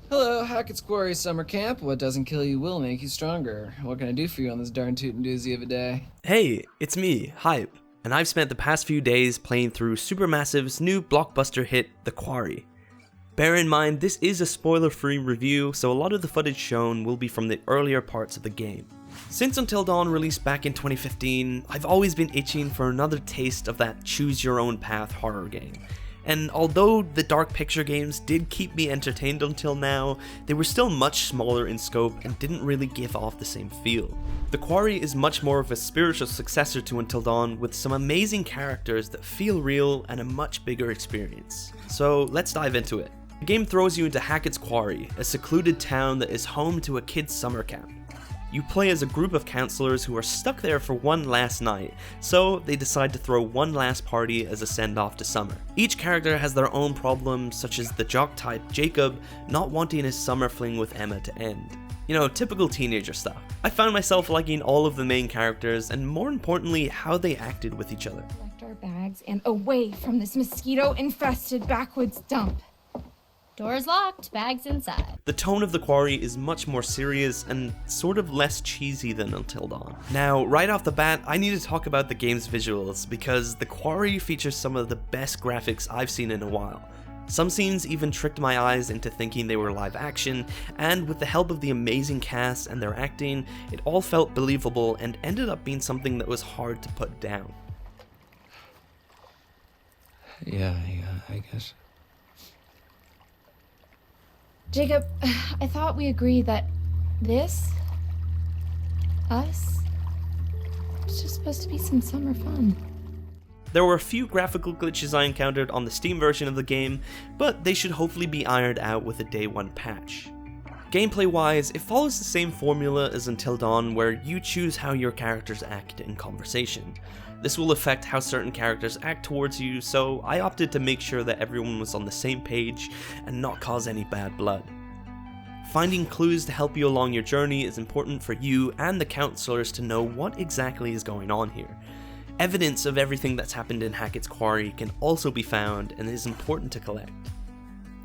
Hello, Hackett's Quarry Summer Camp. What doesn't kill you will make you stronger. What can I do for you on this darn tootin' doozy of a day? Hey, it's me, Hype, and I've spent the past few days playing through Supermassive's new blockbuster hit, The Quarry. Bear in mind, this is a spoiler-free review, so a lot of the footage shown will be from the earlier parts of the game. Since Until Dawn released back in 2015, I've always been itching for another taste of that choose-your-own-path horror game. And although the Dark Picture games did keep me entertained until now, they were still much smaller in scope and didn't really give off the same feel. The Quarry is much more of a spiritual successor to Until Dawn, with some amazing characters that feel real and a much bigger experience. So let's dive into it. The game throws you into Hackett's Quarry, a secluded town that is home to a kids' summer camp. You play as a group of counselors who are stuck there for one last night, so they decide to throw one last party as a send-off to summer. Each character has their own problems, such as the jock type Jacob not wanting his summer fling with Emma to end. You know, typical teenager stuff. I found myself liking all of the main characters, and more importantly, how they acted with each other. Collect our bags and away from this mosquito-infested backwoods dump. Doors locked, bags inside. The tone of The Quarry is much more serious and sort of less cheesy than Until Dawn. Now, right off the bat, I need to talk about the game's visuals, because The Quarry features some of the best graphics I've seen in a while. Some scenes even tricked my eyes into thinking they were live action, and with the help of the amazing cast and their acting, it all felt believable and ended up being something that was hard to put down. Yeah, I guess. Jacob, I thought we agreed that us, it's just supposed to be some summer fun. There were a few graphical glitches I encountered on the Steam version of the game, but they should hopefully be ironed out with a day one patch. Gameplay wise, it follows the same formula as Until Dawn, where you choose how your characters act in conversation. This will affect how certain characters act towards you, so I opted to make sure that everyone was on the same page and not cause any bad blood. Finding clues to help you along your journey is important for you and the counselors to know what exactly is going on here. Evidence of everything that's happened in Hackett's Quarry can also be found and is important to collect.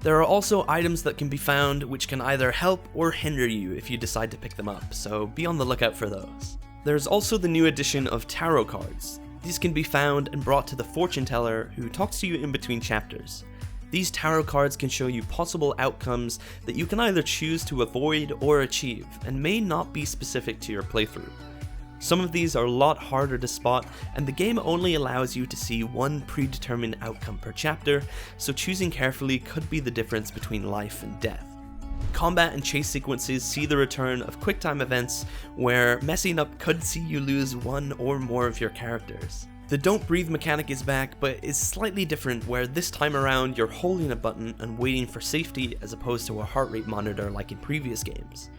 There are also items that can be found which can either help or hinder you if you decide to pick them up, so be on the lookout for those. There's also the new edition of tarot cards. These can be found and brought to the fortune teller, who talks to you in between chapters. These tarot cards can show you possible outcomes that you can either choose to avoid or achieve, and may not be specific to your playthrough. Some of these are a lot harder to spot, and the game only allows you to see one predetermined outcome per chapter, so choosing carefully could be the difference between life and death. Combat and chase sequences see the return of quick-time events, where messing up could see you lose one or more of your characters. The don't breathe mechanic is back, but is slightly different, where this time around you're holding a button and waiting for safety as opposed to a heart rate monitor like in previous games.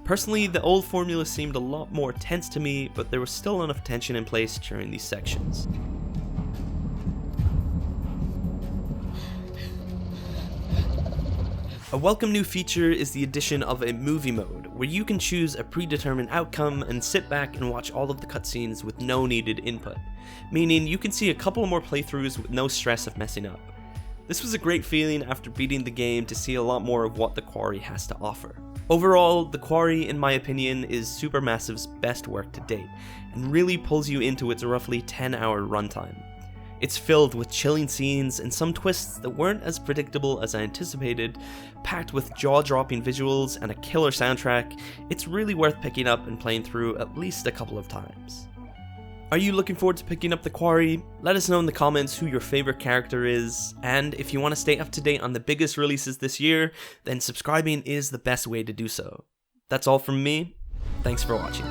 Personally, the old formula seemed a lot more tense to me, but there was still enough tension in place during these sections. A welcome new feature is the addition of a movie mode, where you can choose a predetermined outcome and sit back and watch all of the cutscenes with no needed input, meaning you can see a couple more playthroughs with no stress of messing up. This was a great feeling after beating the game to see a lot more of what The Quarry has to offer. Overall, The Quarry, in my opinion, is Supermassive's best work to date, and really pulls you into its roughly 10-hour runtime. It's filled with chilling scenes and some twists that weren't as predictable as I anticipated, packed with jaw-dropping visuals and a killer soundtrack. It's really worth picking up and playing through at least a couple of times. Are you looking forward to picking up The Quarry? Let us know in the comments who your favorite character is, and if you want to stay up to date on the biggest releases this year, then subscribing is the best way to do so. That's all from me. Thanks for watching.